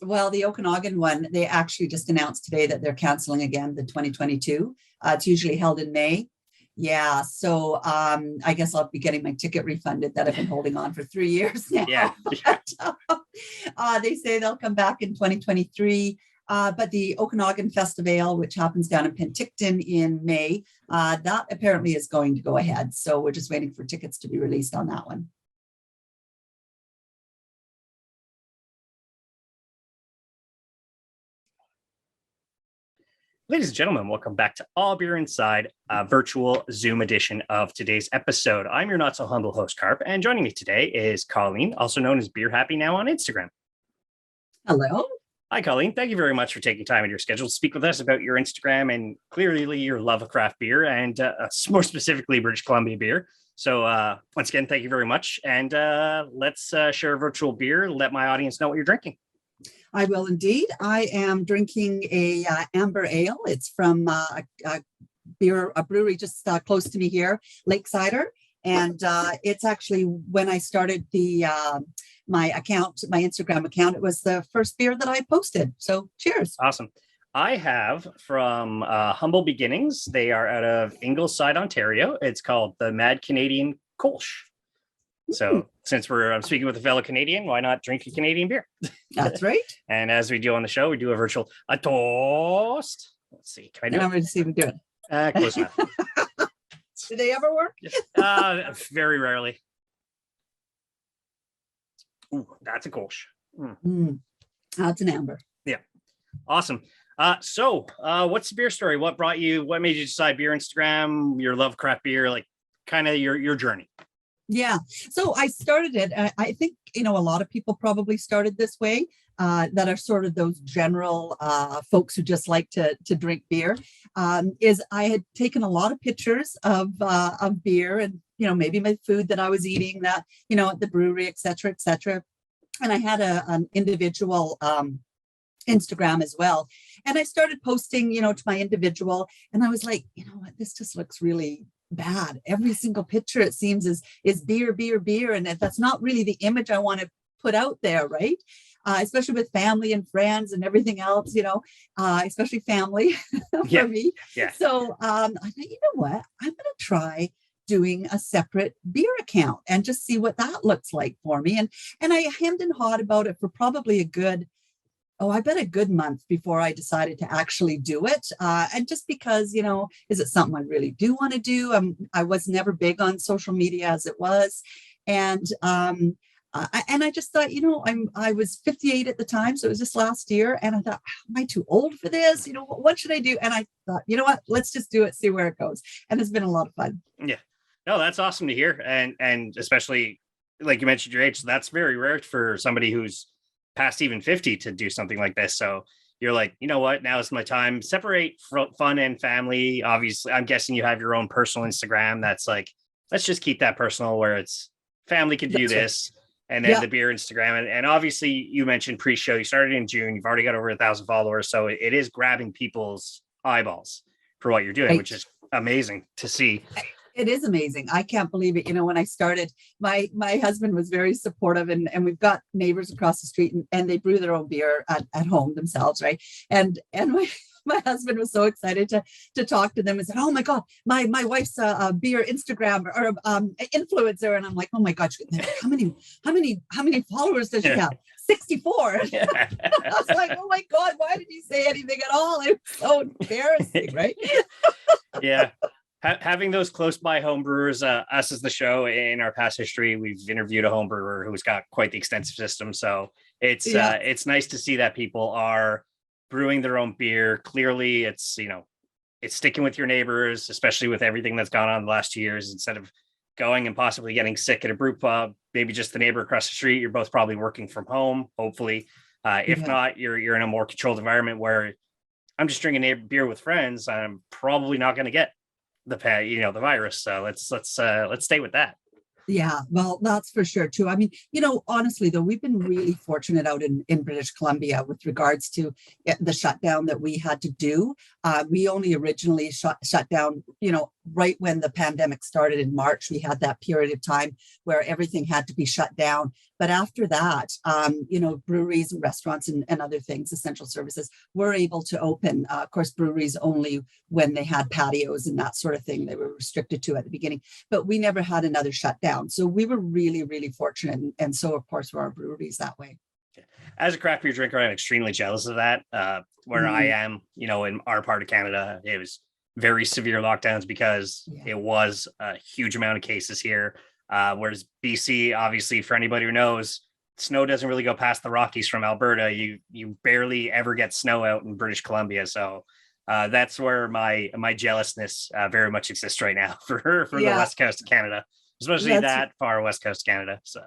Well, the Okanagan one, they actually just announced today that they're canceling again the 2022. It's usually held in May. Yeah, so I guess I'll be getting my ticket refunded that I've been holding on for 3 years now. Yeah. They say they'll come back in 2023. But the Okanagan Festival, which happens down in Penticton in May, that apparently is going to go ahead. So we're just waiting for tickets to be released on that one. Ladies and gentlemen, welcome back to All Beer Inside, a virtual Zoom edition of today's episode. I'm your not so humble host, Carp, and joining me today is Colleen, also known as Beer Happy now on Instagram. Hello. Hi, Colleen. Thank you very much for taking time in your schedule to speak with us about your Instagram and clearly your love of craft beer and more specifically British Columbia beer. So once again, thank you very much. And let's share a virtual beer. Let my audience know what you're drinking. I will indeed. I am drinking a amber ale. It's from a brewery just close to me here, Lakesider. And it's actually when I started my Instagram account, it was the first beer that I posted. So cheers. Awesome. I have from Humble Beginnings. They are out of Ingleside, Ontario. It's called the Mad Canadian Kölsch. So since I'm speaking with a fellow Canadian, why not drink a Canadian beer? That's right. And as we do on the show, we do a virtual toast. Let's see. Can I do it? I'm ready to see if we do it. Close enough. Do they ever work? Very rarely. Ooh, that's a Kölsch. That's an amber. Yeah. Awesome. So what's the beer story? What made you decide beer Instagram, your love of craft beer, like kind of your journey? Yeah. So I started it. I think, a lot of people probably started this way, that are sort of those general folks who just like to drink beer, is I had taken a lot of pictures of beer and, maybe my food that I was eating that, at the brewery, et cetera, et cetera. And I had an individual Instagram as well. And I started posting, to my individual. And I was like, what, this just looks really bad. Every single picture, it seems, is beer, beer, beer. And that's not really the image I want to put out there, right? Especially with family and friends and everything else, especially family for me. Yeah. So I thought, what? I'm going to try doing a separate beer account and just see what that looks like for me. And I hemmed and hawed about it for probably a good month before I decided to actually do it. And just because, is it something I really do want to do? I was never big on social media as it was. And I just thought, I was 58 at the time. So it was just last year. And I thought, am I too old for this? What should I do? And I thought, what, let's just do it, see where it goes. And it's been a lot of fun. Yeah. No, that's awesome to hear. And especially like you mentioned your age, so that's very rare for somebody who's past even 50 to do something like this. So you're like, what, now is my time. Separate fun and family. Obviously, I'm guessing you have your own personal Instagram. That's like, let's just keep that personal where it's family can do this. And then the beer Instagram. And obviously you mentioned pre-show, you started in June, you've already got over 1,000 followers. So it is grabbing people's eyeballs for what you're doing, which is amazing to see. It is amazing. I can't believe it. You know, when I started, my husband was very supportive, and we've got neighbors across the street, and they brew their own beer at home themselves, right? And my husband was so excited to talk to them and said, "Oh my God, my wife's a beer Instagram or influencer," and I'm like, "Oh my gosh, how many followers does she have?" 64. Yeah. I was like, "Oh my God, why did you say anything at all?" It was so embarrassing, right? Yeah. Having those close by home brewers, us as the show, in our past history, we've interviewed a home brewer who's got quite the extensive system. So it's nice to see that people are brewing their own beer. Clearly, it's sticking with your neighbors, especially with everything that's gone on the last 2 years. Instead of going and possibly getting sick at a brew pub, maybe just the neighbor across the street. You're both probably working from home, hopefully. If not, you're in a more controlled environment where I'm just drinking beer with friends. I'm probably not going to get the virus. So let's stay with that. Yeah, well, that's for sure too. I mean, honestly though, we've been really fortunate out in British Columbia with regards to the shutdown that we had to do. We only originally shut down, right when the pandemic started in March, we had that period of time where everything had to be shut down. But after that, breweries and restaurants and other things, essential services, were able to open. Of course, breweries only when they had patios and that sort of thing, they were restricted to at the beginning, but we never had another shutdown. So we were really, really fortunate. And so, of course, were our breweries that way. As a craft beer drinker, I'm extremely jealous of that. Where I am, in our part of Canada, it was very severe lockdowns because it was a huge amount of cases here. Whereas BC, obviously, for anybody who knows, snow doesn't really go past the Rockies from Alberta. You barely ever get snow out in British Columbia. So that's where my jealousness very much exists right now for the west coast of Canada, especially that far west coast of Canada. So.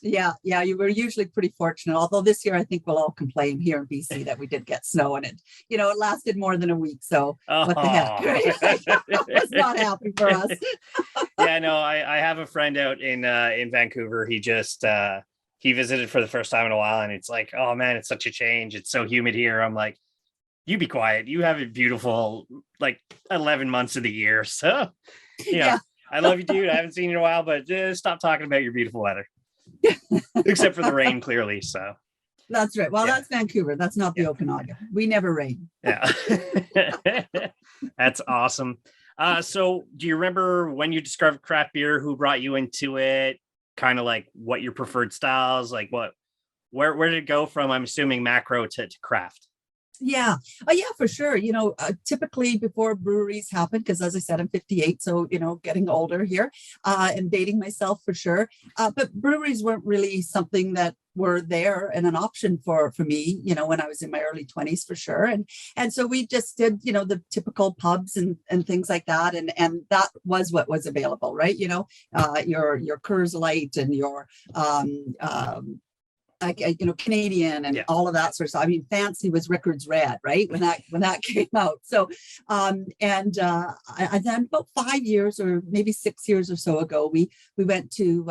Yeah, you were usually pretty fortunate. Although this year, I think we'll all complain here in BC that we did get snow, and it lasted more than a week. So what the heck? Right? It's not happy for us. Yeah, no, I have a friend out in Vancouver. He just he visited for the first time in a while, and it's like, oh man, it's such a change. It's so humid here. I'm like, you be quiet. You have a beautiful 11 months of the year. So I love you, dude. I haven't seen you in a while, but just stop talking about your beautiful weather. Except for the rain, clearly. So that's right. Well, that's Vancouver. That's not the Okanagan. We never rain. Yeah. That's awesome. So do you remember when you discovered craft beer, who brought you into it? Kind of like what your preferred styles, where did it go from, I'm assuming, macro to craft? Yeah. Oh, yeah, for sure. Typically before breweries happened, because as I said, I'm 58, so, getting older here and dating myself for sure. But breweries weren't really something that were there and an option for me, when I was in my early 20s for sure. And so we just did, the typical pubs and things like that. And that was what was available, right? Your Coors Light and your, Canadian and all of that sort of stuff. I mean, fancy was Rickard's Red, right? When that came out. So, I then about 5 years or maybe 6 years or so ago, we went to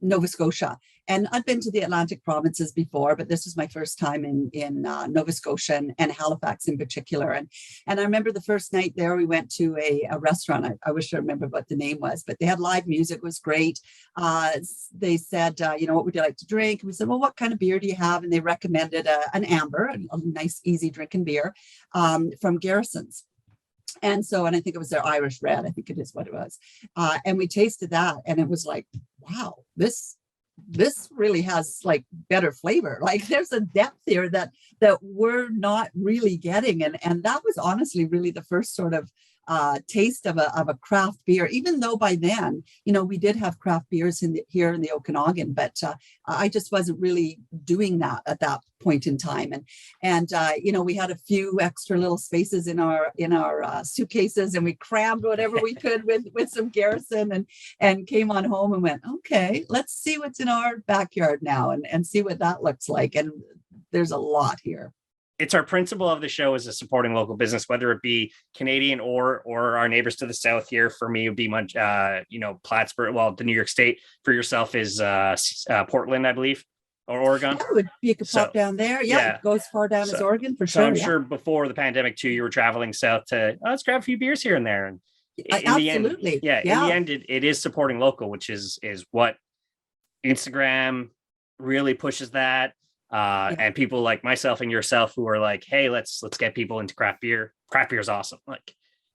Nova Scotia, and I've been to the Atlantic provinces before, but this was my first time in Nova Scotia and Halifax in particular. And I remember the first night there, we went to a restaurant. I wish I remember what the name was, but they had live music. It was great. They said, what would you like to drink? And we said, well, what kind of beer do you have? And they recommended an amber, a nice, easy drinking beer from Garrison's. And I think it was their Irish Red. I think it is what it was. And we tasted that, and it was like, wow, this really has better flavor. There's a depth here that we're not really getting. And that was honestly really the first sort of taste of a craft beer, even though by then, we did have craft beers here in the Okanagan, but I just wasn't really doing that at that point in time. And we had a few extra little spaces in our suitcases, and we crammed whatever we could with some Garrison and came on home and went, okay, let's see what's in our backyard now and see what that looks like. And there's a lot here. It's our principle of the show is a supporting local business, whether it be Canadian or our neighbors to the south here. For me, it would be much, Plattsburgh. Well, the New York State. For yourself is Portland, I believe, or Oregon. Yeah, you could pop down there. Yeah, it goes far down as Oregon for sure. So I'm sure before the pandemic too, you were traveling south to let's grab a few beers here and there. And absolutely, in the end, it is supporting local, which is what Instagram really pushes that. And people like myself and yourself who are like, hey, let's get people into craft beer. Craft beer is awesome.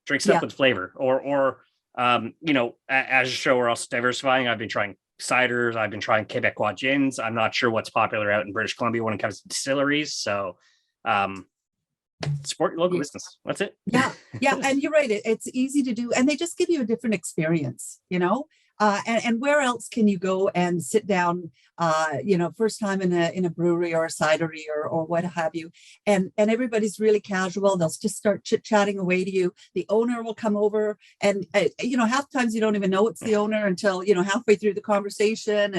Drink stuff with flavor or as a show, we're also diversifying. I've been trying ciders. I've been trying Quebecois gins. I'm not sure what's popular out in British Columbia when it comes to distilleries. So, support your local business. That's it. Yeah. And you're right. It's easy to do. And they just give you a different experience, and where else can you go and sit down, first time in a brewery or a cidery or what have you. And everybody's really casual. They'll just start chit-chatting away to you. The owner will come over and, half times you don't even know it's the owner until, halfway through the conversation.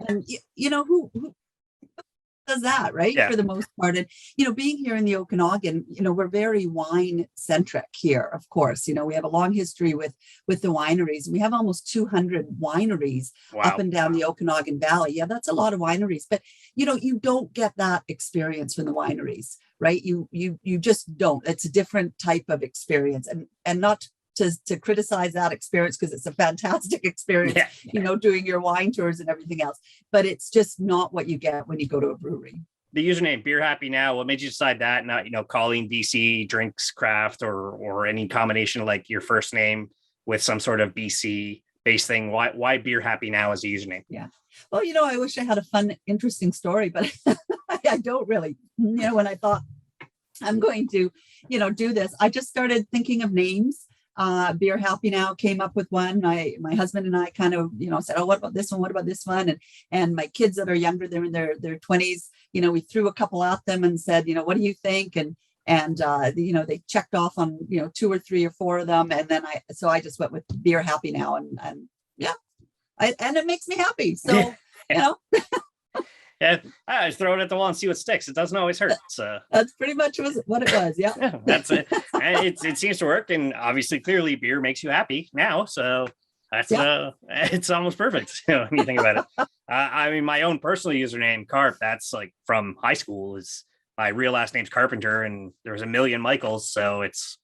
And who does that, right? For the most part. And, being here in the Okanagan, we're very wine centric here, of course. We have a long history with the wineries. We have almost 200 wineries up and down the Okanagan Valley. Yeah, that's a lot of wineries, but you don't get that experience from the wineries, right? You just don't. It's a different type of experience. And not to criticize that experience because it's a fantastic experience, Yeah. you know, doing your wine tours and everything else. But it's just not what you get when you go to a brewery. The username Beer Happy Now, what made you decide that, not, you know, Colleen BC Drinks Craft or any combination of like your first name with some sort of BC based thing? Why Beer Happy Now as a username? Yeah. Well, you know, I wish I had a fun, interesting story, but I don't really. You know, when I thought I'm going to, you know, do this, I just started thinking of names. Beer Happy Now came up with one. My husband and I kind of, you know, said, oh, what about this one? What about this one? And my kids that are younger, they're in their 20s, you know, we threw a couple at them and said, you know, what do you think? And you know, they checked off on, you know, 2 or 3 or 4 of them. And then I just went with Beer Happy Now and yeah, and it makes me happy. So, you know. Yeah, I just throw it at the wall and see what sticks. It doesn't always hurt. So that's pretty much what it was. Yeah. Yeah, that's it. And it seems to work. And obviously, clearly, beer makes you happy now. So that's it's almost perfect, you know, when you think about it. I mean, my own personal username, Carp, that's like from high school. Is my real last name's Carpenter, and there was a million Michaels, so it's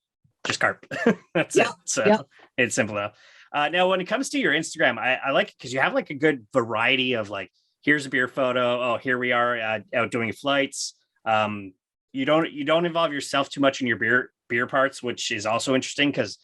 just Carp. That's it. So it's simple enough. Now, when it comes to your Instagram, I like it because you have like a good variety of like, here's a beer photo. Oh, here we are out doing flights. You don't involve yourself too much in your beer parts, which is also interesting because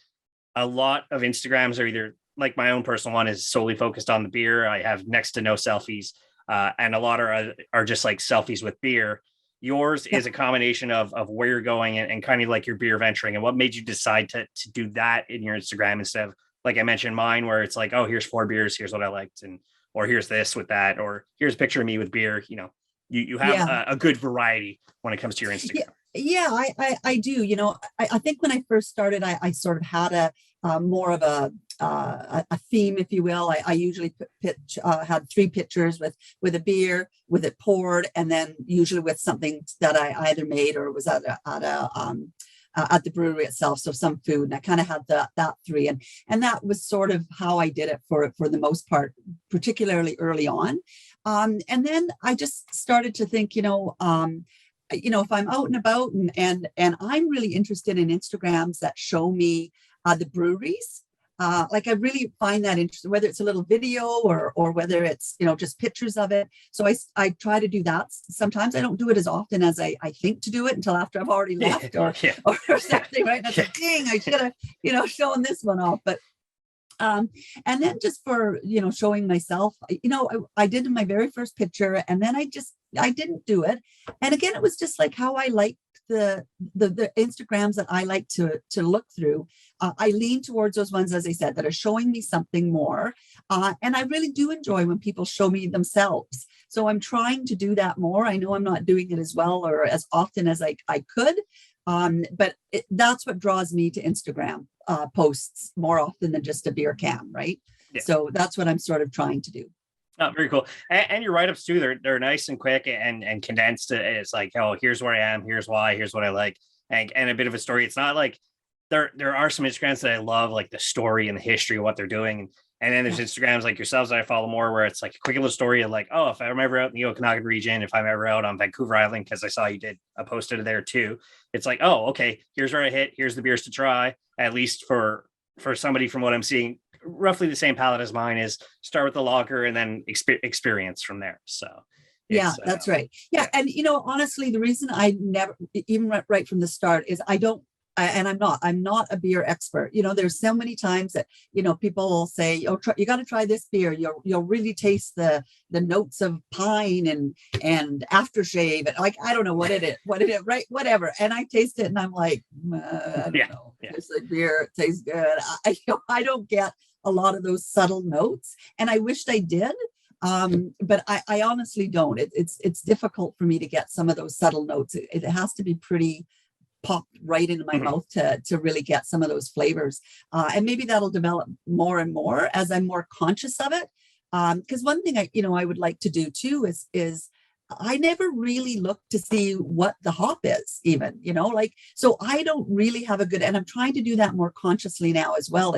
a lot of Instagrams are either, like my own personal one is solely focused on the beer. I have next to no selfies, and a lot are just like selfies with beer. Yours is a combination of where you're going and kind of like your beer venturing. And what made you decide to do that in your Instagram instead of, like I mentioned, mine, where it's like, oh, here's 4 beers, here's what I liked, or here's this with that, or here's a picture of me with beer. You know, you have a good variety when it comes to your Instagram. Yeah, I do. You know, I think when I first started, I sort of had a more of a theme, if you will. I usually had 3 pictures with a beer, with it poured, and then usually with something that I either made or was at the brewery itself. So some food, and I kind of had that 3, and that was sort of how I did it for the most part, particularly early on. And then I just started to think, you know, if I'm out and about and I'm really interested in Instagrams that show me the breweries. Like I really find that interesting, whether it's a little video or whether it's, you know, just pictures of it. So I try to do that. Sometimes I don't do it as often as I think to do it until after I've already left or something, right? And I think, dang, I should have, you know, shown this one off. But and then just for, you know, showing myself, you know, I did in my very first picture, and then I didn't do it. And again, it was just like how I liked the Instagrams that I like to look through. I lean towards those ones, as I said, that are showing me something more. And I really do enjoy when people show me themselves. So I'm trying to do that more. I know I'm not doing it as well or as often as I could. But that's what draws me to Instagram posts more often than just a beer can, right? Yeah. So that's what I'm sort of trying to do. Oh, very cool. And your write-ups too, they're nice and quick and condensed. It's like, oh, here's where I am, here's why, here's what I like, and a bit of a story. It's not like there are some Instagrams that I love, like the story and the history of what they're doing. And then there's Instagrams like yourselves that I follow more, where it's like a quick little story of like, oh, if I'm ever out in the Okanagan region, if I'm ever out on Vancouver Island, because I saw you did a post it there too. It's like, oh, okay, here's where I hit, here's the beers to try, at least for somebody from what I'm seeing, roughly the same palette as mine is start with the lager and then experience from there. So yeah, that's right. Yeah. And, you know, honestly, the reason I never, even right from the start, is I'm not a beer expert. You know, there's so many times that, you know, people will say, oh, you got to try this beer. You'll really taste the notes of pine and aftershave. And like, I don't know what it is, right? Whatever. And I taste it and I'm like, I don't know. It's like beer. It tastes good. I don't get a lot of those subtle notes, and I wished I did. But I honestly don't. It's difficult for me to get some of those subtle notes. It has to be pretty popped right into my mouth to really get some of those flavors. And maybe that'll develop more and more as I'm more conscious of it. Because one thing I would like to do too is I never really look to see what the hop is even, you know, like, so I don't really have a good, and I'm trying to do that more consciously now as well,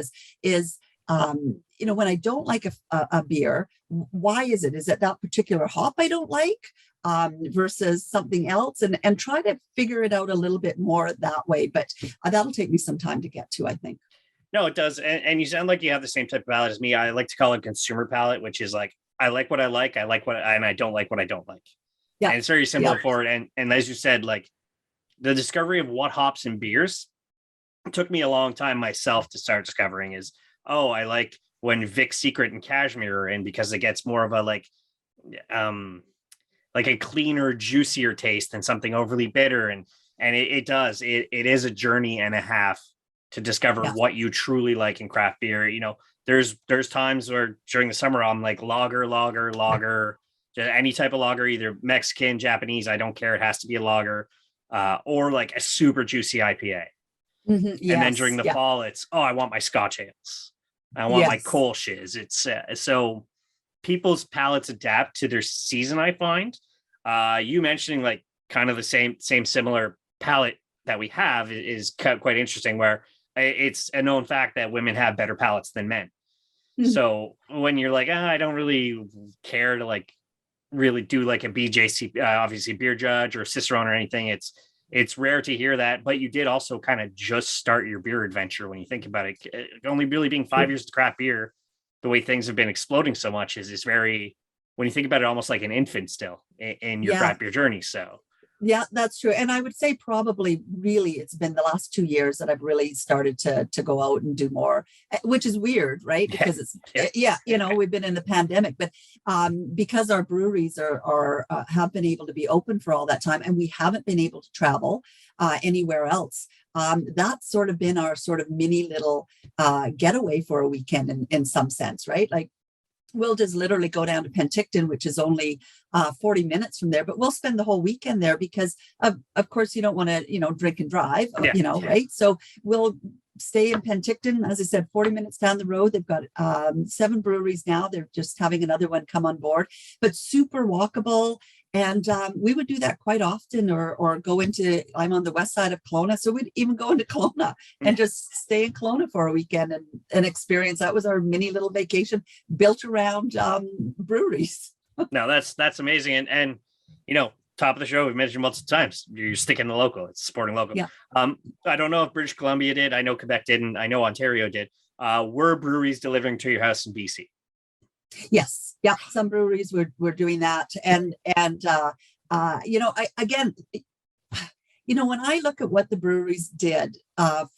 you know, when I don't like a beer, why is it? Is it that particular hop I don't like versus something else? And try to figure it out a little bit more that way. But that'll take me some time to get to, I think. No, it does. And you sound like you have the same type of palate as me. I like to call it consumer palate, which is like, I like what I like. I like and I don't like what I don't like. Yeah. And it's very simple Yeah. for it. And as you said, like the discovery of what hops in beers took me a long time myself to start discovering is, oh, I like when Vic's Secret and Cashmere are in because it gets more of a like a cleaner, juicier taste than something overly bitter. And it does. It is a journey and a half to discover what you truly like in craft beer. You know, there's times where during the summer I'm like lager, just any type of lager, either Mexican, Japanese, I don't care. It has to be a lager, or like a super juicy IPA. Yes, and then during the fall, it's, oh, I want my Scotch ales. I want my Kölsch. It's so people's palates adapt to their season, I find. You mentioning like kind of the same similar palate that we have is quite interesting, where it's a known fact that women have better palates than men. So when you're like, I don't really care to like really do like a BJC, obviously beer judge or Cicerone or anything, it's rare to hear that. But you did also kind of just start your beer adventure. When you think about it, only really being 5 years to craft beer, the way things have been exploding so much is very, when you think about it, almost like an infant still in your craft beer journey. So yeah, that's true. And I would say probably really it's been the last 2 years that I've really started to go out and do more, which is weird, right? Because it's, you know, we've been in the pandemic, but because our breweries are have been able to be open for all that time and we haven't been able to travel anywhere else. That's sort of been our sort of mini little getaway for a weekend in some sense, right? Like, we'll just literally go down to Penticton, which is only 40 minutes from there, but we'll spend the whole weekend there because of course you don't want to, you know, drink and drive, you know, right? So we'll stay in Penticton, as I said, 40 minutes down the road. They've got 7 breweries now. They're just having another one come on board, but super walkable. And we would do that quite often, or go into, I'm on the west side of Kelowna, so we'd even go into Kelowna and just stay in Kelowna for a weekend and experience. That was our mini little vacation built around breweries. No, that's amazing. And you know, top of the show, we've mentioned multiple times, you're sticking to local. It's supporting local. Yeah. I don't know if British Columbia did. I know Quebec didn't. I know Ontario did. Were breweries delivering to your house in BC? Yes. Yeah. Some breweries were doing that. And you know, when I look at what the breweries did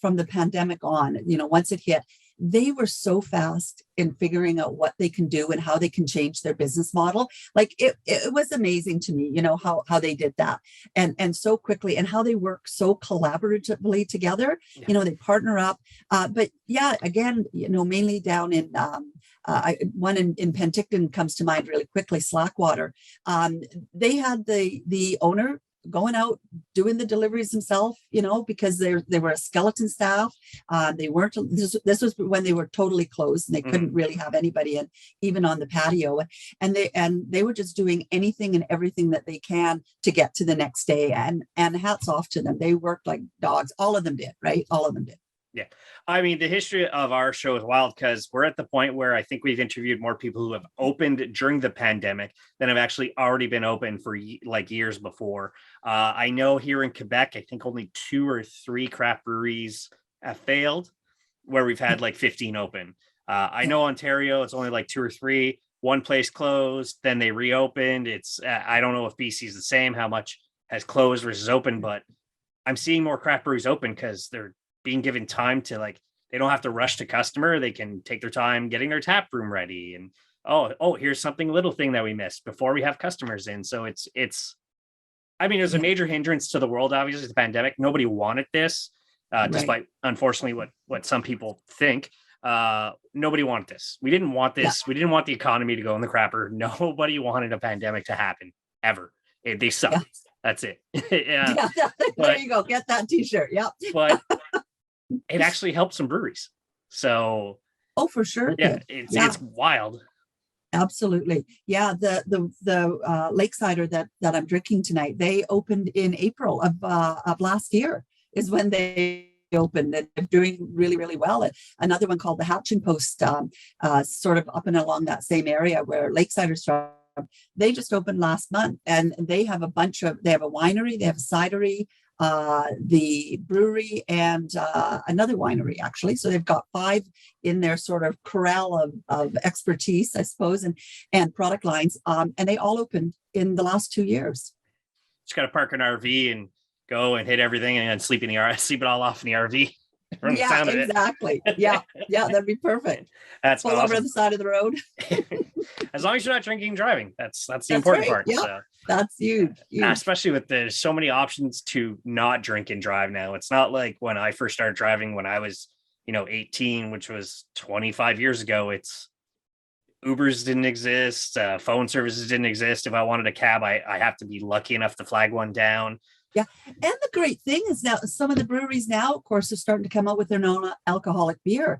from the pandemic on, you know, once it hit, they were so fast in figuring out what they can do and how they can change their business model. Like it was amazing to me, you know, how they did that and so quickly, and how they work so collaboratively together. Yeah. You know, they partner up. But yeah, again, you know, mainly down in one in Penticton comes to mind really quickly, Slackwater. They had the owner going out doing the deliveries himself, you know, because they were a skeleton staff. They weren't, this was when they were totally closed and they couldn't really have anybody in, even on the patio. And they were just doing anything and everything that they can to get to the next day. And hats off to them. They worked like dogs. All of them did, right? All of them did. Yeah. I mean, the history of our show is wild because we're at the point where I think we've interviewed more people who have opened during the pandemic than have actually already been open for like years before. I know here in Quebec, I think only 2 or 3 craft breweries have failed, where we've had like 15 open. I know Ontario, it's only like 2 or 3. One place closed, then they reopened. It's I don't know if BC is the same, how much has closed versus open, but I'm seeing more craft breweries open because they're being given time to, like, they don't have to rush to customer. They can take their time getting their tap room ready. And, oh, here's something little thing that we missed before we have customers in. So it's, I mean, it was a major hindrance to the world, obviously, the pandemic. Nobody wanted this, despite, unfortunately, what some people think. Nobody wanted this. We didn't want this. Yeah. We didn't want the economy to go in the crapper. Nobody wanted a pandemic to happen, ever. They suck. Yeah. That's it. Yeah. There you go. Get that t-shirt. Yep. But it actually helped some breweries. So, for sure. Yeah, it's wild. Absolutely. Yeah. The Lakesider that I'm drinking tonight, they opened in April of last year is when they opened, and they're doing really, really well. Another one called the Hatching Post, sort of up and along that same area where Lakesider's from. They just opened last month, and they have they have a winery, they have a cidery, the brewery, and another winery, actually. So they've got 5 in their sort of corral of expertise, I suppose, and product lines. And they all opened in the last 2 years. Just got to park an RV and go and hit everything and then sleep it all off in the RV. Yeah, exactly. Yeah, that'd be perfect. That's pull awesome. Over to the side of the road. As long as you're not drinking and driving, that's the important part. Yeah, so. That's huge. Especially with there's so many options to not drink and drive now. It's not like when I first started driving when I was 18, which was 25 years ago. It's Ubers didn't exist, phone services didn't exist. If I wanted a cab, I have to be lucky enough to flag one down. Yeah. And the great thing is now some of the breweries now, of course, are starting to come out with their non-alcoholic beer.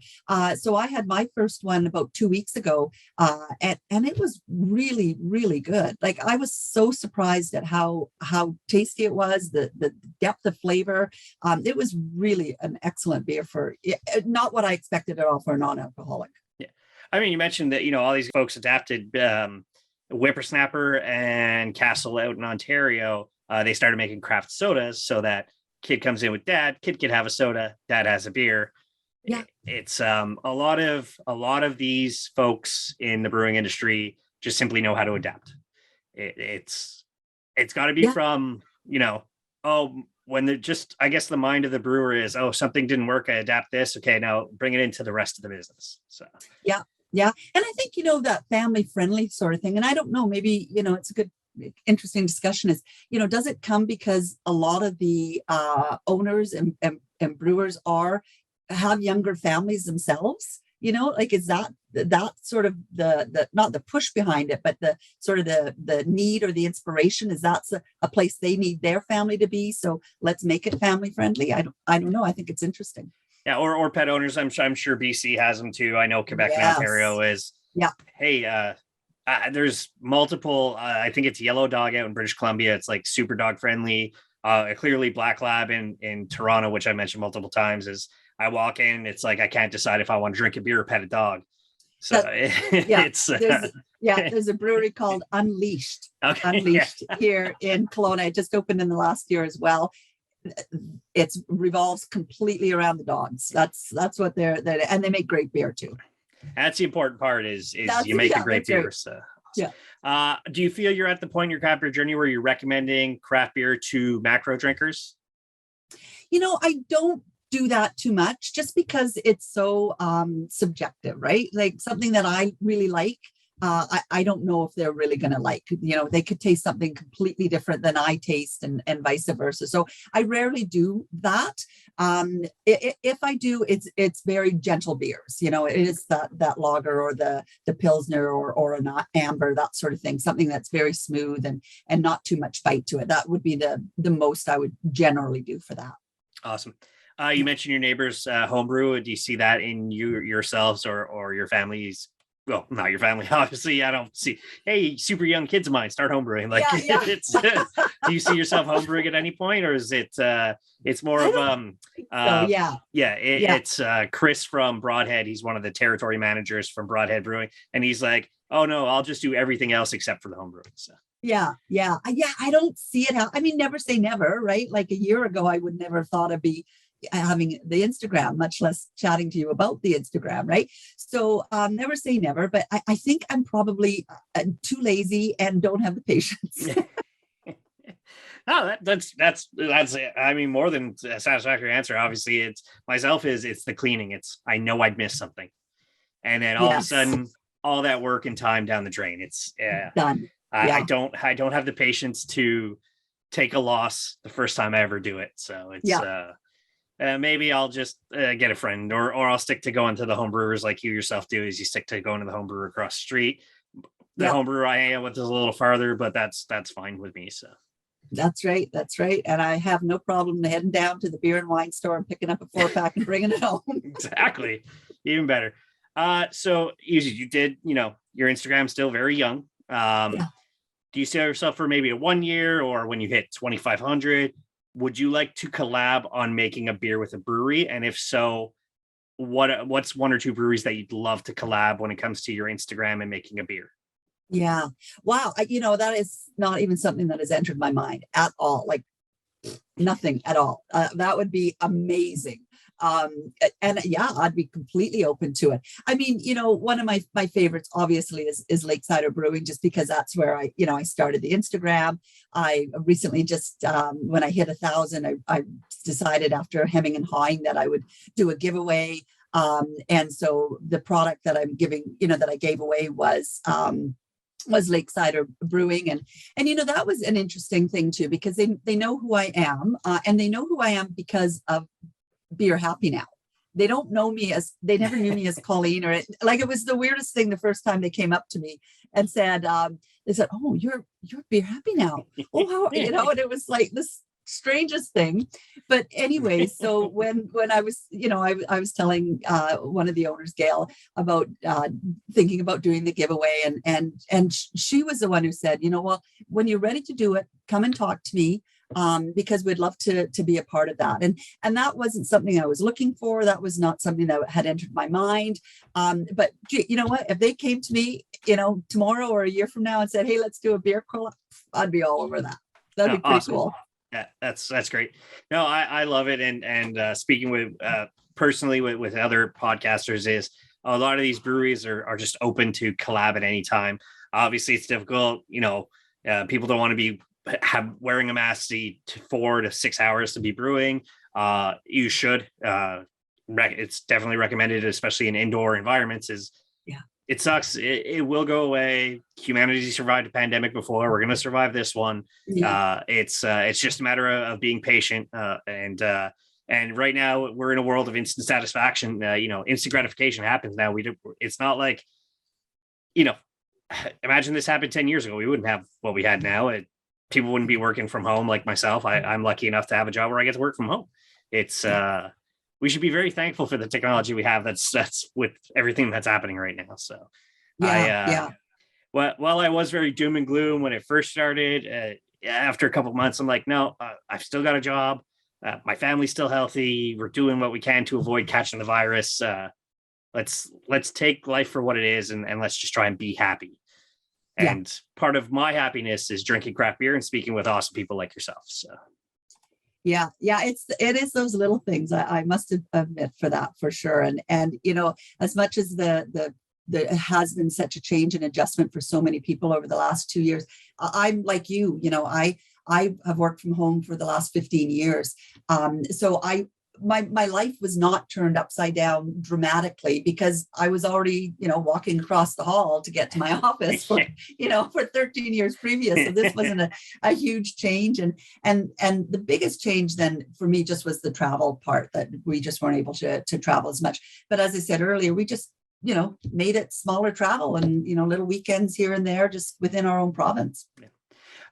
So I had my first one about 2 weeks ago, and it was really, really good. Like, I was so surprised at how tasty it was, the depth of flavor. It was really an excellent beer for not what I expected at all for a non-alcoholic. Yeah. I mean, you mentioned that, all these folks adapted Whippersnapper and Castle out in Ontario. They started making craft sodas so that kid comes in with dad, kid can have a soda, dad has a beer. Yeah. It's a lot of these folks in the brewing industry just simply know how to adapt. It's got to be from, when they're just, I guess the mind of the brewer is, something didn't work, I adapt this. Okay, now bring it into the rest of the business. So yeah. And I think, that family friendly sort of thing. And I don't know, maybe, it's a good interesting discussion is, does it come because a lot of the owners and brewers have younger families themselves? Like, is that sort of the not the push behind it, but the sort of the need or the inspiration? Is that a place they need their family to be? So let's make it family friendly. I don't know. I think it's interesting. Yeah, or pet owners. I'm sure BC has them too. I know Quebec and Ontario is. Yeah. Hey, there's multiple. I think it's Yellow Dog out in British Columbia. It's like super dog friendly. Clearly, Black Lab in Toronto, which I mentioned multiple times, is I walk in, it's like I can't decide if I want to drink a beer or pet a dog. So there's a brewery called Unleashed. Here in Kelowna. It just opened in the last year as well. It revolves completely around the dogs. That's what they're and they make great beer too. That's the important part is you make a great beer. Right. So yeah. Do you feel you're at the point in your craft beer journey where you're recommending craft beer to macro drinkers? I don't do that too much just because it's so subjective, right? Like, something that I really like, I don't know if they're really going to like. They could taste something completely different than I taste, and vice versa. So I rarely do that. If I do, it's very gentle beers. It is that lager or the pilsner or an amber, that sort of thing. Something that's very smooth and not too much bite to it. That would be the most I would generally do for that. Awesome. You mentioned your neighbors' homebrew. Do you see that in yourselves or your families? Well, not your family, obviously. I don't see, hey, super young kids of mine start homebrewing. Like, it's do you see yourself homebrewing at any point, or is it's more of it's Chris from Broadhead. He's one of the territory managers from Broadhead Brewing, and he's like, oh no, I'll just do everything else except for the homebrewing. So yeah. I don't see it. I mean, never say never, right? Like, a year ago, I would never have thought I'd be having the Instagram, much less chatting to you about the Instagram, right? So never say never, but I think I'm probably too lazy and don't have the patience. No, that's I mean, more than a satisfactory answer. Obviously, it's the cleaning. It's, I know I'd miss something, and then all of a sudden, all that work and time down the drain. It's done. I don't have the patience to take a loss the first time I ever do it. So it's maybe I'll just get a friend, or I'll stick to going to the homebrewers like you yourself do. Is you stick to going to the homebrewer across the street. The homebrewer I am with is a little farther, but that's fine with me. So that's right. And I have no problem heading down to the beer and wine store and picking up a 4-pack and bringing it home. Exactly, even better. So you did, your Instagram's still very young. Do you see yourself for maybe a 1 year, or when you hit 2,500? Would you like to collab on making a beer with a brewery? And if so, what's 1 or 2 breweries that you'd love to collab when it comes to your Instagram and making a beer? Yeah. Wow. That is not even something that has entered my mind at all. Like, nothing at all. That would be amazing. And yeah, I'd be completely open to it. I mean, one of my favorites obviously is Lakesider Brewing, just because that's where I started the Instagram. I recently just, when I hit 1,000, I decided after hemming and hawing that I would do a giveaway. And so the product that I'm giving, that I gave away was Lakesider Brewing. And that was an interesting thing too, because they know who I am, and they know who I am because of Beer Happy Now. They never knew me as Colleen, or it was the weirdest thing the first time they came up to me and said, they said, "Oh, you're Beer Happy Now." Oh, how, and it was like this strangest thing. But anyway, so when I was, I was telling one of the owners, Gail, about thinking about doing the giveaway, and she was the one who said, well, when you're ready to do it, come and talk to me. Because we'd love to be a part of that. And that wasn't something I was looking for. That was not something that had entered my mind. But you know what, if they came to me, tomorrow or a year from now and said, "Hey, let's do a beer crawl," I'd be all over that. That'd be pretty awesome. cool. Yeah, that's great. No, I love it. And speaking with personally with other podcasters, is a lot of these breweries are just open to collab at any time. Obviously it's difficult, people don't want to be wearing a mask 4 to 6 hours to be brewing. You should, it's definitely recommended, especially in indoor environments. It sucks. It will go away. Humanity survived a pandemic before. We're going to survive this one. Yeah. It's just a matter of being patient. And right now we're in a world of instant satisfaction. Instant gratification happens now. It's not like, imagine this happened 10 years ago. We wouldn't have what we had now. People wouldn't be working from home like myself. I'm lucky enough to have a job where I get to work from home. It's we should be very thankful for the technology we have. That's with everything that's happening right now. So while I was very doom and gloom when it first started, after a couple of months, I'm like, no, I've still got a job. My family's still healthy. We're doing what we can to avoid catching the virus. Let's take life for what it is, and let's just try and be happy. And part of my happiness is drinking craft beer and speaking with awesome people like yourself. So yeah, it is those little things. I must admit for that, for sure. And as much as the it has been such a change and adjustment for so many people over the last 2 years, I'm like you. I have worked from home for the last 15 years. So my life was not turned upside down dramatically, because I was already, walking across the hall to get to my office for 13 years previous. So this wasn't a huge change. And the biggest change then for me just was the travel part, that we just weren't able to travel as much. But as I said earlier, we just, made it smaller travel and, little weekends here and there just within our own province. Yeah.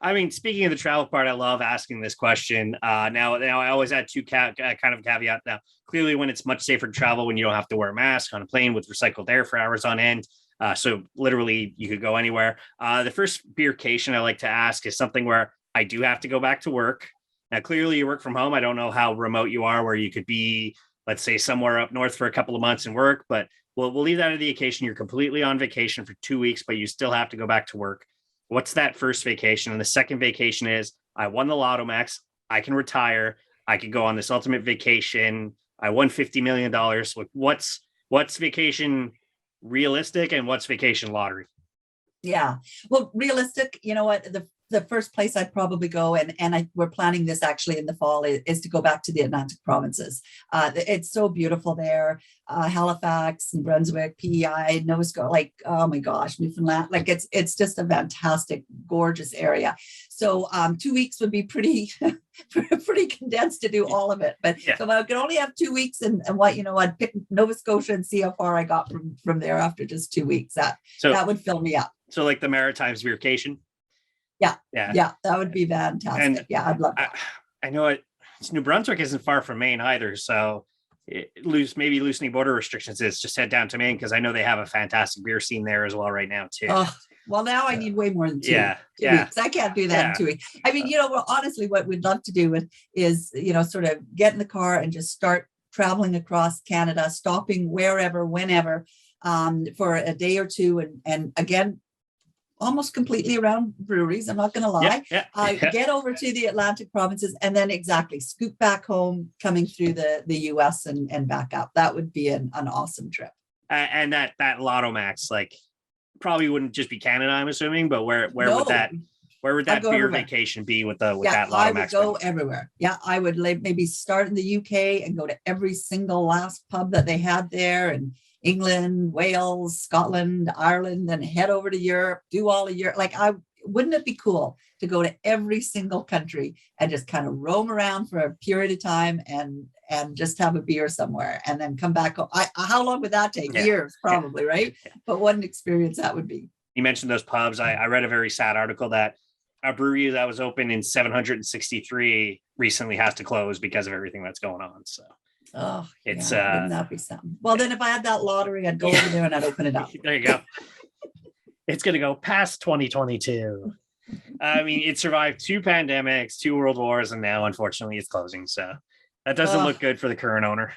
I mean, speaking of the travel part, I love asking this question. Now I always add two kind of caveat. Now, clearly, when it's much safer to travel when you don't have to wear a mask on a plane with recycled air for hours on end. So literally, you could go anywhere. The first beercation I like to ask is something where I do have to go back to work. Now, clearly, you work from home. I don't know how remote you are, where you could be, let's say, somewhere up north for a couple of months and work. But we'll leave that at the occasion. You're completely on vacation for 2 weeks, but you still have to go back to work. What's that first vacation? And the second vacation is, I won the Lotto Max. I can retire. I can go on this ultimate vacation. I won $50 million. What's vacation realistic and what's vacation lottery? Yeah. Well, realistic, you know what, the first place I'd probably go, and we're planning this actually in the fall, is to go back to the Atlantic provinces. It's so beautiful there. Halifax, New Brunswick, PEI, Nova Scotia, oh my gosh, Newfoundland, it's just a fantastic, gorgeous area. So 2 weeks would be pretty condensed to do all of it. But so I could only have 2 weeks, and I'd pick Nova Scotia and see how far I got from there after just 2 weeks. That would fill me up. So like the Maritimes vacation. Yeah, that would be fantastic. And I'd love that. I know New Brunswick isn't far from Maine either, so maybe loosening border restrictions is just head down to Maine, because I know they have a fantastic beer scene there as well right now too. Well, now I need way more than two weeks. I can't do that in 2 weeks. I mean, honestly, what we'd love to do is sort of get in the car and just start traveling across Canada, stopping wherever, whenever, for a day or two, and again, almost completely around breweries. I'm not going to lie. Yeah. Get over to the Atlantic provinces and then scoop back home, coming through the US and back up. That would be an awesome trip. And that Lotto Max, like, probably wouldn't just be Canada, I'm assuming, but where would that beer everywhere. vacation be with that Lotto Max? I would go everywhere. Yeah, I would maybe start in the UK and go to every single last pub that they had there, and England, Wales, Scotland, Ireland, then head over to Europe, do all of Europe. Like, wouldn't it be cool to go to every single country and just kind of roam around for a period of time and just have a beer somewhere and then come back home? How long would that take? Years, probably, right? But what an experience that would be. You mentioned those pubs. I read a very sad article that a brewery that was open in 763 recently has to close because of everything that's going on. So wouldn't that be something? Well, then if I had that lottery, I'd go over there and I'd open it up. There you go. It's going to go past 2022. I mean, it survived 2 pandemics, 2 world wars, and now, unfortunately, it's closing. So that doesn't look good for the current owner.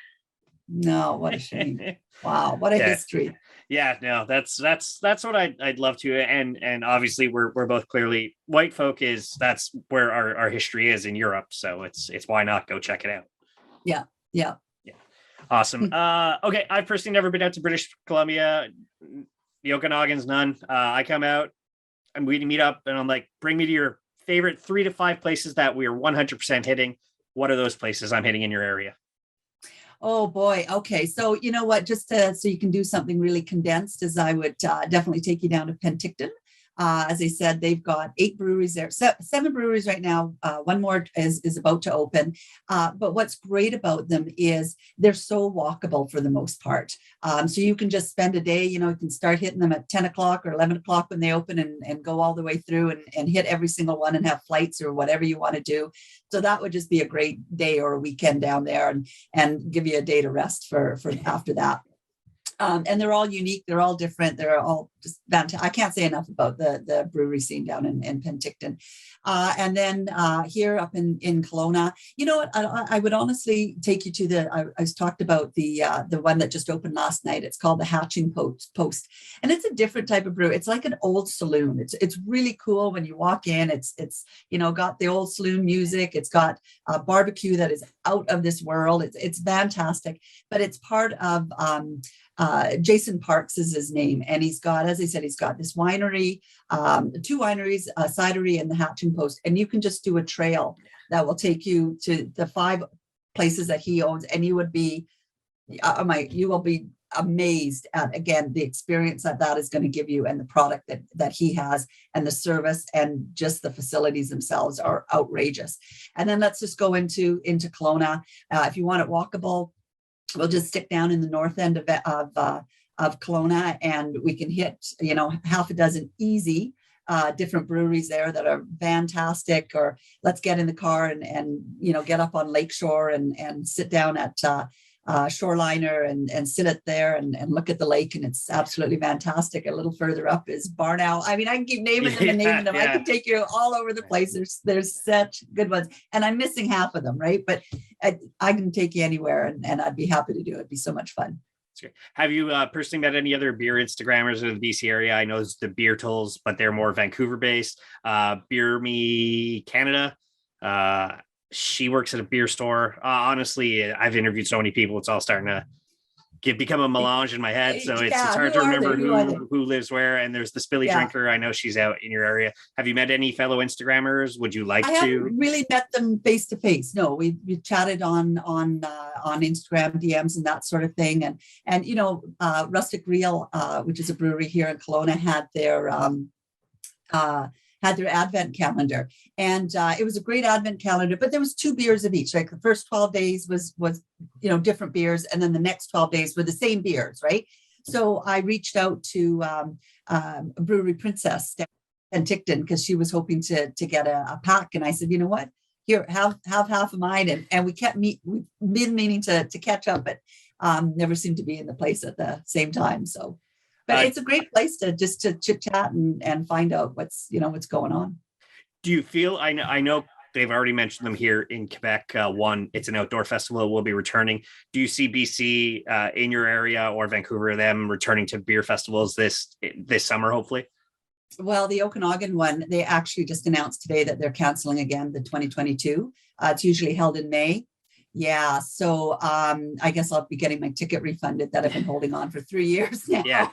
No, what a shame. Wow, what a history. Yeah, no, that's what I'd love to. And obviously we're both clearly white folk. That's where our history is in Europe. So it's why not go check it out. Yeah. Awesome. Okay. I've personally never been out to British Columbia. The Okanagan's none. I come out and we meet up and I'm like, bring me to your favorite 3 to 5 places that we are 100% hitting. What are those places I'm hitting in your area? Oh boy. Okay. So you know what, so you can do something really condensed, is I would definitely take you down to Penticton. As I said, they've got 8 breweries there, 7 breweries right now. One more is about to open. But what's great about them is they're so walkable for the most part. So you can just spend a day, you can start hitting them at 10 o'clock or 11 o'clock when they open and go all the way through and hit every single one and have flights or whatever you want to do. So that would just be a great day or a weekend down there and give you a day to rest for after that. And they're all unique. They're all different. They're all just fantastic. I can't say enough about the brewery scene down in Penticton. And then here up in Kelowna, you know what? I would honestly take you to I talked about the one that just opened last night. It's called the Hatching Post. And it's a different type of brew. It's like an old saloon. It's really cool when you walk in. It's got the old saloon music. It's got a barbecue that is out of this world. It's fantastic. But it's part of Jason Parks is his name. And he's got, as I said, he's got this winery, 2 wineries, a cidery and the Hatching Post. And you can just do a trail that will take you to the 5 places that he owns. And you will be amazed at, again, the experience that is going to give you and the product that he has and the service and just the facilities themselves are outrageous. And then let's just go into Kelowna. If you want it walkable, we'll just stick down in the north end of Kelowna and we can hit, half a dozen easy different breweries there that are fantastic. Or let's get in the car and get up on Lakeshore and sit down at Shoreliner and sit it there and look at the lake, and it's absolutely fantastic. A little further up is Barnow. I mean, I can keep naming them and naming them. I can take you all over the place. There's such good ones, and I'm missing half of them, right? But I can take you anywhere, and I'd be happy to do it. It'd be so much fun. Have you personally met any other beer Instagrammers in the BC area? I know it's the Beer Tools, but they're more Vancouver based. Beer Me Canada. She works at a beer store. Honestly, I've interviewed so many people. It's all starting to become a melange in my head. So it's hard to remember who lives where. And there's the Spilly Drinker. I know she's out in your area. Have you met any fellow Instagrammers? Would you like to? I haven't really met them face to face. No, we chatted on Instagram DMs and that sort of thing. And Rustic Reel, which is a brewery here in Kelowna, had their advent calendar, and it was a great advent calendar, but there was 2 beers of each. Like the first 12 days was different beers, and then the next 12 days were the same beers, right? So I reached out to Brewery Princess and Penticton because she was hoping to get a pack, and I said, you know what, here, have half of mine, and we've been meaning to catch up, but never seemed to be in the place at the same time. So but it's a great place to chit chat and find out what's going on. Do you feel, I know they've already mentioned them here in Quebec. One, it's an outdoor festival. We'll be returning. Do you see BC in your area or Vancouver, them returning to beer festivals this summer, hopefully? Well, the Okanagan one, they actually just announced today that they're canceling again the 2022. It's usually held in May. Yeah, so I guess I'll be getting my ticket refunded that I've been holding on for 3 years now. Yeah.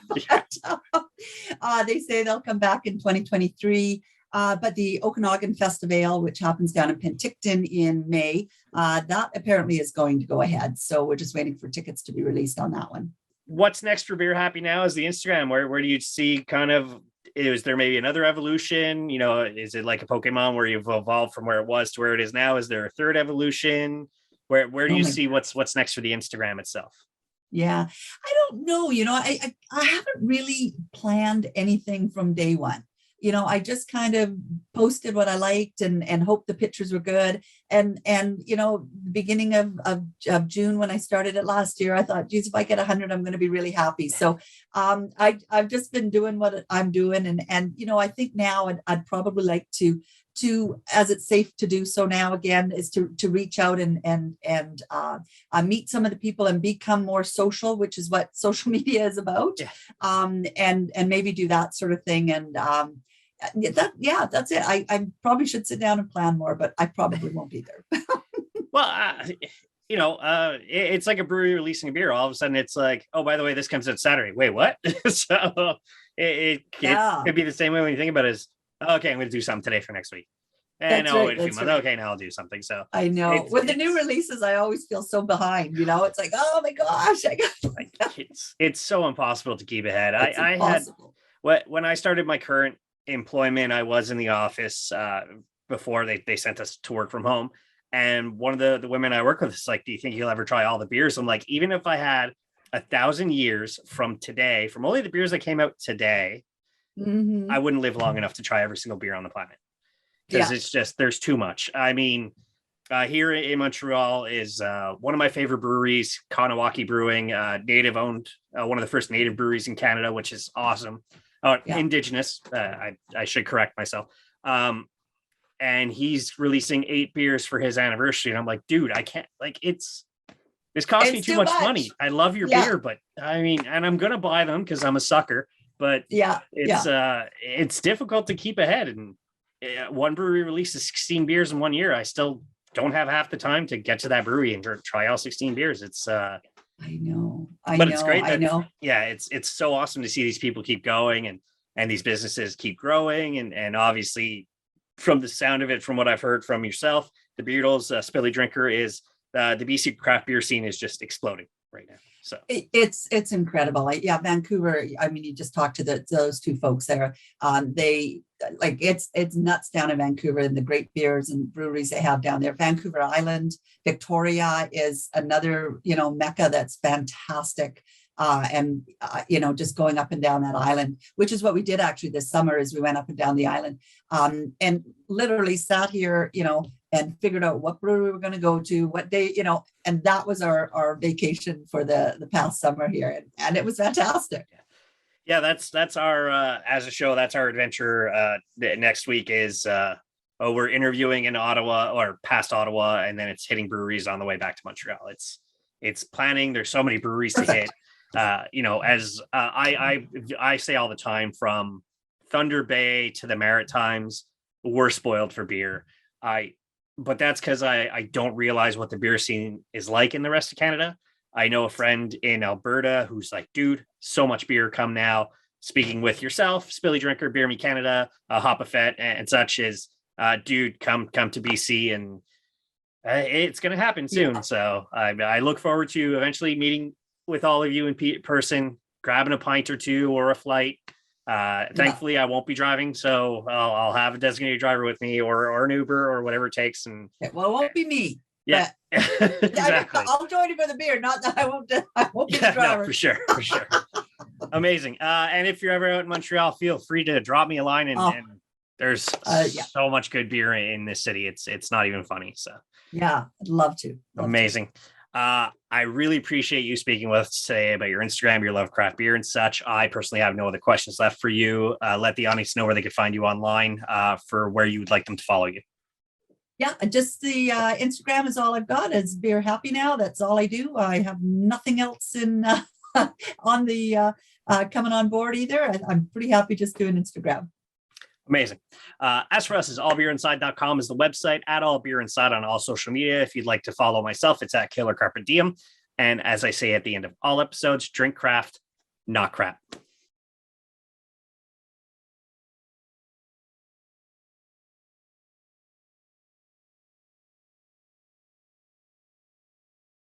They say they'll come back in 2023. But the Okanagan Festival, which happens down in Penticton in May, that apparently is going to go ahead. So we're just waiting for tickets to be released on that one. What's next for Beer Happy now is the Instagram. Where do you see kind of, is there maybe another evolution? You know, is it like a Pokemon where you've evolved from where it was to where it is now? Is there a third evolution? Where do you see what's next for the Instagram itself? Yeah, I don't know. I haven't really planned anything from day one. I just kind of posted what I liked and hoped the pictures were good. And beginning of June, when I started it last year, I thought, geez, if I get 100, I'm going to be really happy. So I've just been doing what I'm doing. And I think now I'd probably like to, as it's safe to do so now again, is to reach out and meet some of the people and become more social, which is what social media is about. Yeah. And maybe do that sort of thing. And that's it. I probably should sit down and plan more, but I probably won't either. Well, it's like a brewery releasing a beer. All of a sudden it's like, oh, by the way, this comes out Saturday. Wait, what? So it could be the same way when you think about it as, okay, I'm going to do something today for next week. And I'll wait a few months. Right. Okay, now I'll do something. So I know with the new releases, I always feel so behind. It's like, oh my gosh, it's so impossible to keep ahead. I had when I started my current employment, I was in the office before they sent us to work from home. And one of the women I work with is like, do you think you'll ever try all the beers? I'm like, even if I had 1,000 years from today, from only the beers that came out today, I wouldn't live long enough to try every single beer on the planet. Because it's just, there's too much. I mean, here in Montreal is one of my favorite breweries, Kanawaki Brewing, native owned, one of the first native breweries in Canada, which is awesome. Indigenous, I should correct myself. And he's releasing 8 beers for his anniversary. And I'm like, dude, I can't, like, this costs me too much money. I love your beer, but I mean, and I'm going to buy them because I'm a sucker, but it's difficult to keep ahead. And one brewery releases 16 beers in 1 year. I still don't have half the time to get to that brewery and try all 16 beers. It's I know. It's great. Yeah, it's so awesome to see these people keep going and these businesses keep growing. And obviously from the sound of it, from what I've heard from yourself, the Beatles, Spilly Drinker is the BC craft beer scene is just exploding right now. So it's incredible. Vancouver. I mean, you just talked to those two folks there. They like it's nuts down in Vancouver and the great beers and breweries they have down there. Vancouver Island, Victoria is another mecca that's fantastic. Just going up and down that island, which is what we did actually this summer, is we went up and down the island and literally sat here, and figured out what brewery we were going to go to, what day, and that was our vacation for the past summer here. And it was fantastic. Yeah, that's our, as a show, that's our adventure next week is, we're interviewing in Ottawa or past Ottawa, and then it's hitting breweries on the way back to Montreal. It's planning. There's so many breweries to hit. As I say all the time, from Thunder Bay to the Maritimes, we're spoiled for beer. But that's because I don't realize what the beer scene is like in the rest of Canada. I know a friend in Alberta who's like, dude, so much beer, come now. Speaking with yourself, Spilly Drinker, Beer Me Canada, Hopafet, and such is, dude, come to BC, and it's going to happen soon. Yeah. So I look forward to eventually meeting with all of you in person, grabbing a pint or two or a flight. Thankfully, I won't be driving, so I'll have a designated driver with me or an Uber or whatever it takes. And well, it won't be me. Yeah, exactly. I'll join you for the beer. Not that I won't be the driver. No, for sure. Amazing. And if you're ever out in Montreal, feel free to drop me a line. And there's so much good beer in this city. It's not even funny. So yeah, I'd love to. Amazing. I really appreciate you speaking with us today about your Instagram, your love of craft beer and such. I personally have no other questions left for you. Let the audience know where they could find you online for where you would like them to follow you. Yeah, just the Instagram is all I've got. It's Beer Happy now. That's all I do. I have nothing else in on the coming on board either. I'm pretty happy just doing Instagram. Amazing. As for us, is allbeerinside.com is the website, at allbeerinside on all social media. If you'd like to follow myself, it's at Killer Carpe Diem. And as I say at the end of all episodes, drink craft, not crap.